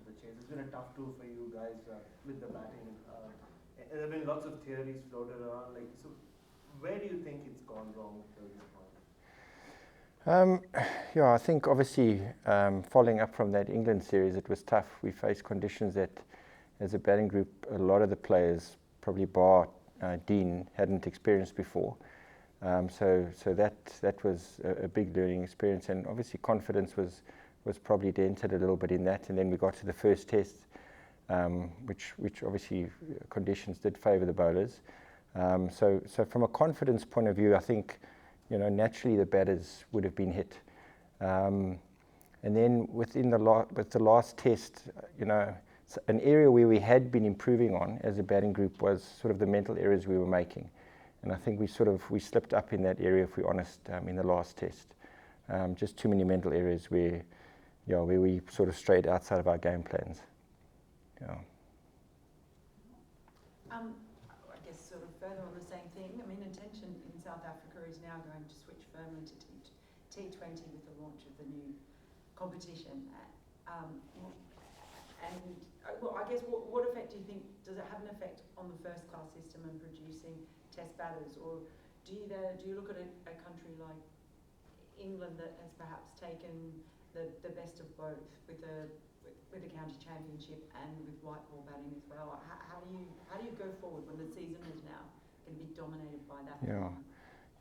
the chase. It's been a tough tour for you guys with the batting. There have been lots of theories floated around. Like, so where do you think it's gone wrong till this point? Yeah, I think obviously following up from that England series, it was tough. We faced conditions that, as a batting group, a lot of the players, probably bar Dean, hadn't experienced before. So that was a big learning experience, and obviously confidence was probably dented a little bit in that. And then we got to the first test, which obviously conditions did favour the bowlers. So from a confidence point of view, I think, naturally the batters would have been hit. And then with the last test, an area where we had been improving on as a batting group was sort of the mental errors we were making. And I think we slipped up in that area, if we're honest, in the last test. Just too many mental errors where we sort of strayed outside of our game plans. Yeah. I guess sort of further on the same thing, I mean, attention in South Africa is now going to switch firmly to T20 with the launch of the new competition. Well, I guess what effect do you think, does it have an effect on the first class system and producing test batters, or do you look at a country like England that has perhaps taken the best of both with the county championship and with white ball batting as well? How do you go forward when the season is now going to be dominated by that?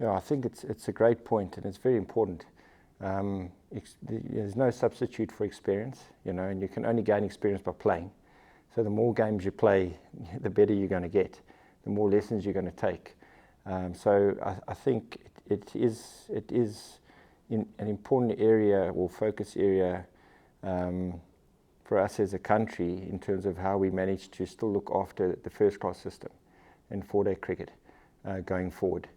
Yeah, I think it's a great point, and it's very important. There's no substitute for experience, and you can only gain experience by playing. So the more games you play, the better you're going to get, the more lessons you're going to take. So I think it is an important area or focus area for us as a country in terms of how we manage to still look after the first class system and 4-day cricket going forward.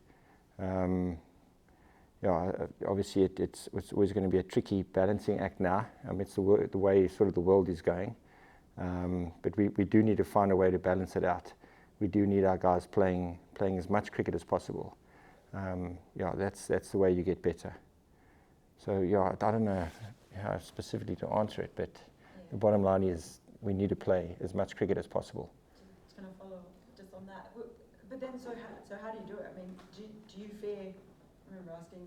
Obviously it's always going to be a tricky balancing act now. It's the way sort of the world is going. But we do need to find a way to balance it out. We do need our guys playing as much cricket as possible. That's the way you get better. So I don't know how specifically to answer it, but the bottom line is we need to play as much cricket as possible. Just going to follow just on that. But then, so how do you do it? I mean, do you fear? I remember asking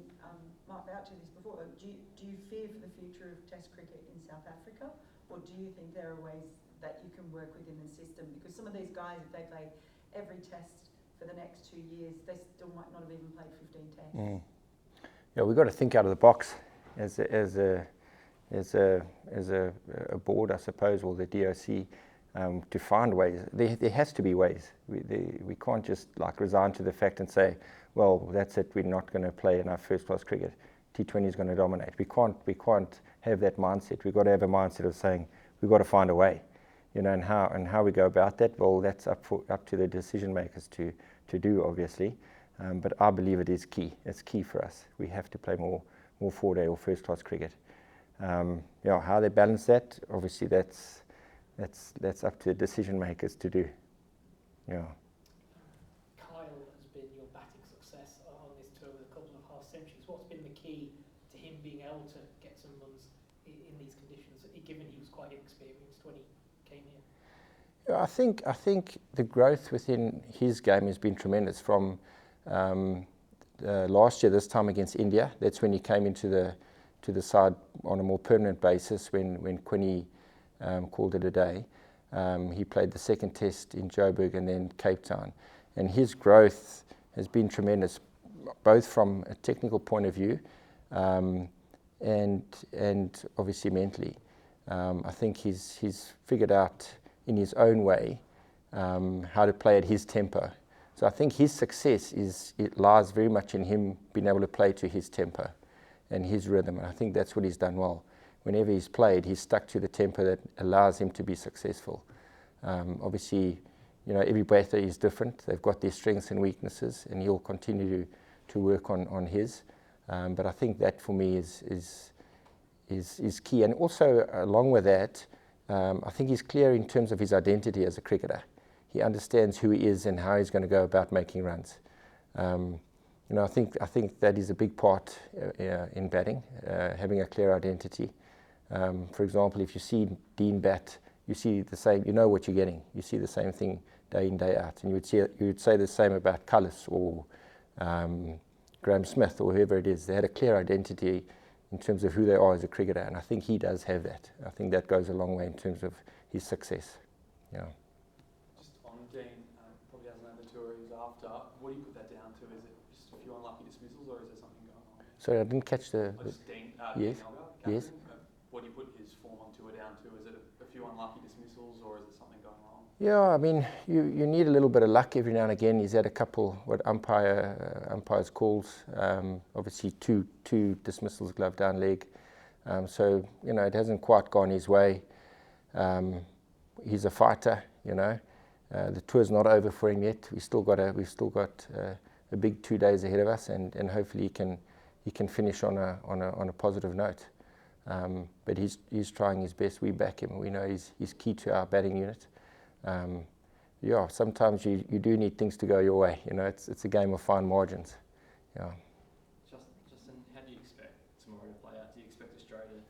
Mark Boucher this before. Do you fear for the future of Test cricket in South Africa, or do you think there are ways that you can work within the system? Because some of these guys, if they play every test for the next 2 years, they still might not have even played 15 tests. Yeah, we've got to think out of the box as a board, I suppose, or the DOC, to find ways. There has to be ways. We can't just resign to the fact and say, well, that's it, we're not going to play enough first class cricket. T20 is going to dominate. We can't have that mindset. We've got to have a mindset of saying we've got to find a way, and how we go about that. Well, that's up to the decision makers to do, obviously. But I believe it is key. It's key for us. We have to play more 4-day or first class cricket. How they balance that, obviously that's up to the decision makers to do. Yeah. Kyle has been your batting success on this tour with a couple of half centuries. What's been the key to him being able to get some runs in these conditions, given he was quite inexperienced when he came here? I think the growth within his game has been tremendous. From last year, this time against India, that's when he came into the side on a more permanent basis when Quinny called it a day. He played the second test in Joburg and then Cape Town. And his growth has been tremendous, both from a technical point of view and obviously mentally. I think he's figured out in his own way how to play at his tempo. So I think his success lies very much in him being able to play to his tempo and his rhythm. And I think that's what he's done well. Whenever he's played, he's stuck to the tempo that allows him to be successful. Obviously, every batter is different. They've got their strengths and weaknesses, and he'll continue to work on his. But I think that for me is key. And also, along with that, I think he's clear in terms of his identity as a cricketer. He understands who he is and how he's going to go about making runs. I think that is a big part in batting, having a clear identity. For example, if you see Dean bat you see the same, you know what you're getting. You see the same thing day in, day out. And you would say the same about Cullis or Graham Smith or whoever it is. They had a clear identity in terms of who they are as a cricketer, and I think he does have that. I think that goes a long way in terms of his success. Yeah. Just on Dean, probably has another tour he's after. What do you put that down to? Is it just a few unlucky dismissals, or is there something going on? Sorry, I didn't catch the. Just Dean, yes. Dean Elgar, captain. Yes. What do you put his form on tour down to? Is it a few unlucky dismissals, or is it something going wrong? Yeah, I mean, you need a little bit of luck every now and again. He's had a couple what umpires calls. Obviously, two dismissals, glove down leg. So it hasn't quite gone his way. He's a fighter, The tour's not over for him yet. We've still got a big 2 days ahead of us, and hopefully he can finish on a positive note. But he's trying his best. We back him. We know he's key to our batting unit. Sometimes you do need things to go your way. It's a game of fine margins. Yeah. Justin, how do you expect tomorrow to play out? Do you expect Australia to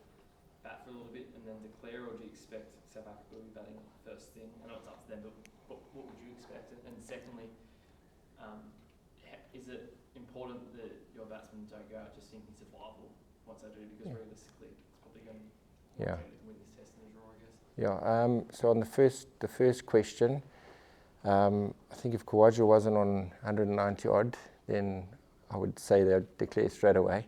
bat for a little bit and then declare, or do you expect South Africa to be batting first thing? I know it's up to them, but what would you expect? And secondly, is it important that your batsmen don't go out just thinking survival once they do? Because realistically, it's probably going to be more to win this test than a draw, I guess. Yeah. So on the first question, I think if Khawaja wasn't on 190 odd, then I would say they'd declare straight away.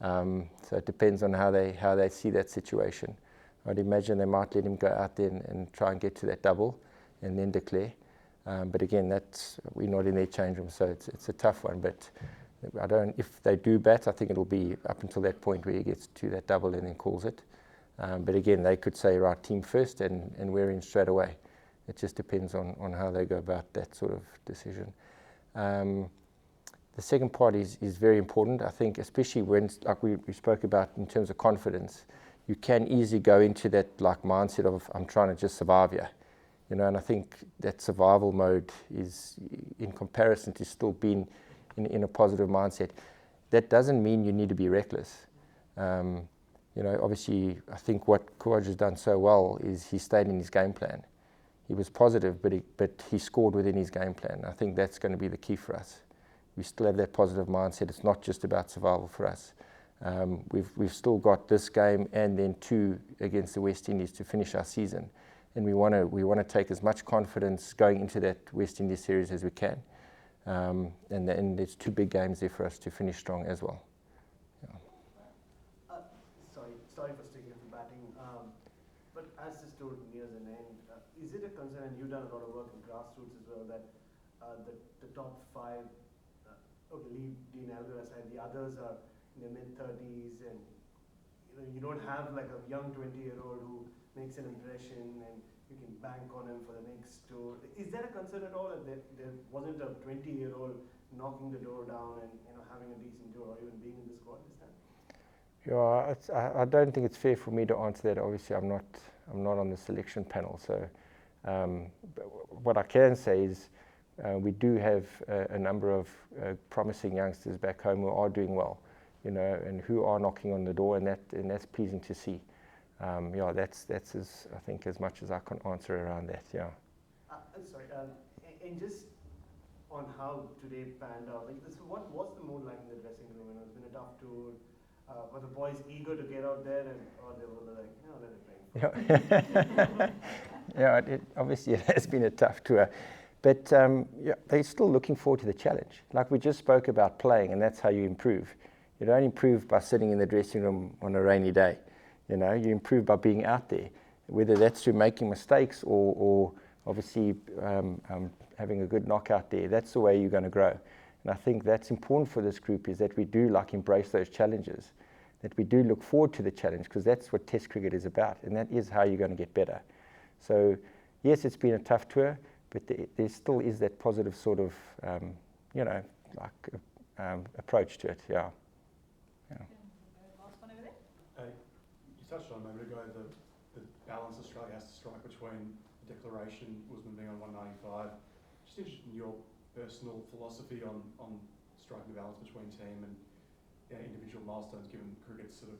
So it depends on how they see that situation. I'd imagine they might let him go out there and try and get to that double, and then declare. But again, we're not in their change room, so it's a tough one. But if they do bat, I think it'll be up until that point where he gets to that double and then calls it. But again, they could say, right, team first, and we're in straight away. It just depends on how they go about that sort of decision. The second part is very important. I think especially when, like we spoke about in terms of confidence, you can easily go into that mindset of, I'm trying to just survive here. And I think that survival mode is, in comparison to still being in a positive mindset, that doesn't mean you need to be reckless. Obviously, I think what Khawaja's done so well is he stayed in his game plan. He was positive, but he scored within his game plan. I think that's going to be the key for us. We still have that positive mindset. It's not just about survival for us. We've still got this game and then 2 against the West Indies to finish our season, and we want to take as much confidence going into that West Indies series as we can. And there's 2 big games there for us to finish strong as well. Sorry for sticking with batting, but as this tour nears an end, is it a concern, and you've done a lot of work in grassroots as well, that the top 5, leave Dean Elgar aside, the others are in their mid-30s, and you don't have like a young 20-year-old who makes an impression and you can bank on him for the next tour. Is there a concern at all that there wasn't a 20-year-old knocking the door down and having a decent tour or even being in the squad this time? Yeah, I don't think it's fair for me to answer that. Obviously, I'm not on the selection panel. So, what I can say is we do have a number of promising youngsters back home who are doing well, and who are knocking on the door, and that's pleasing to see. That's as much as I can answer around that. Yeah. Sorry, and just on how today panned out, what was the mood like in the dressing room? It's been a tough tour. Were the boys eager to get out there, or they were like, let it rain? Yeah, obviously it has been a tough tour, but they're still looking forward to the challenge. Like we just spoke about playing, and that's how you improve. You don't improve by sitting in the dressing room on a rainy day. You improve by being out there, whether that's through making mistakes or obviously having a good knockout there. That's the way you're going to grow. And I think that's important for this group, is that we do embrace those challenges, that we do look forward to the challenge, because that's what Test cricket is about, and that is how you're going to get better. So yes, it's been a tough tour, but there still is that positive sort of approach to it. Yeah. Last one over there. You touched on a moment ago the balance Australia has to strike between the declaration was moving on 195. Just interested in your personal philosophy on striking the balance between team and individual milestones, given cricket's sort of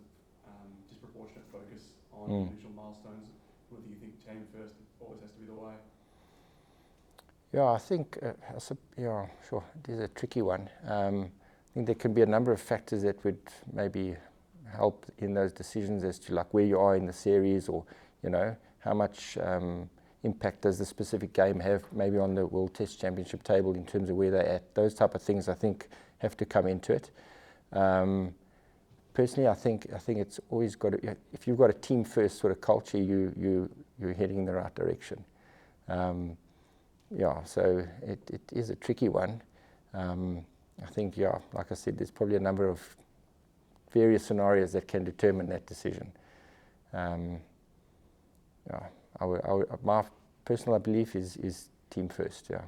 disproportionate focus on individual milestones. whether you think team first always has to be the way? Yeah, I think, yeah, sure, it is a tricky one. I think there can be a number of factors that would maybe help in those decisions as to like where you are in the series, or, you know, how much impact does the specific game have maybe on the World Test Championship table in terms of where they're at. Those type of things I think have to come into it. Personally, I think it's always got to, if you've got a team first sort of culture, you're heading in the right direction. Yeah, so it is a tricky one. I think, yeah, like I said, there's probably a number of various scenarios that can determine that decision. Yeah, my personal belief is team first, yeah.